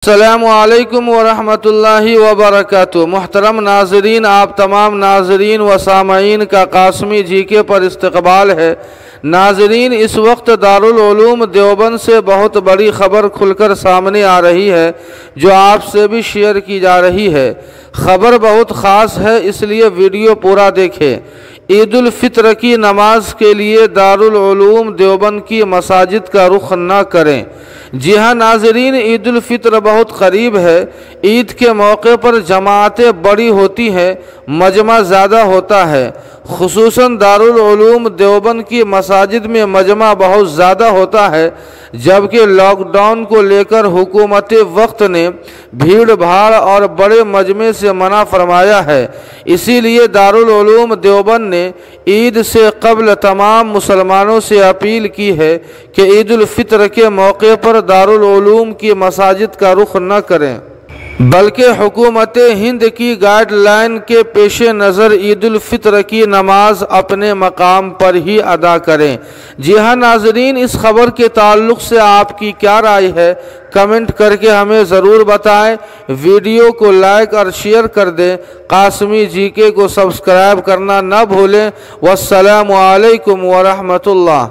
السلام علیکم ورحمۃ اللہ وبرکاتہ۔ محترم ناظرین، آپ تمام ناظرین و سامعین کا قاسمی جی کے پر استقبال ہے۔ ناظرین، اس وقت دارالعلوم دیوبند سے بہت بڑی خبر کھل کر سامنے آ رہی ہے جو آپ سے بھی شیئر کی جا رہی ہے۔ خبر بہت خاص ہے، اس لیے ویڈیو پورا دیکھیں۔ عید الفطر کی نماز کے لیے دارالعلوم دیوبند کی مساجد کا رخ نہ کریں۔ جی ہاں ناظرین، عید الفطر بہت قریب ہے۔ عید کے موقع پر جماعتیں بڑی ہوتی ہیں، مجمع زیادہ ہوتا ہے۔ خصوصاً دارالعلوم دیوبند کی مساجد میں مجمع بہت زیادہ ہوتا ہے، جبکہ لاک ڈاؤن کو لے کر حکومت وقت نے بھیڑ بھاڑ اور بڑے مجمع سے منع فرمایا ہے۔ اسی لیے دارالعلوم دیوبند نے عید سے قبل تمام مسلمانوں سے اپیل کی ہے کہ عید الفطر کے موقع پر دارالعلوم کی مساجد کا رخ نہ کریں، بلکہ حکومت ہند کی گائیڈ لائن کے پیش نظر عید الفطر کی نماز اپنے مقام پر ہی ادا کریں۔ جی ہاں ناظرین، اس خبر کے تعلق سے آپ کی کیا رائے ہے؟ کمنٹ کر کے ہمیں ضرور بتائیں۔ ویڈیو کو لائک اور شیئر کر دیں۔ قاسمی جی کے کو سبسکرائب کرنا نہ بھولیں۔ والسلام علیکم ورحمۃ اللہ۔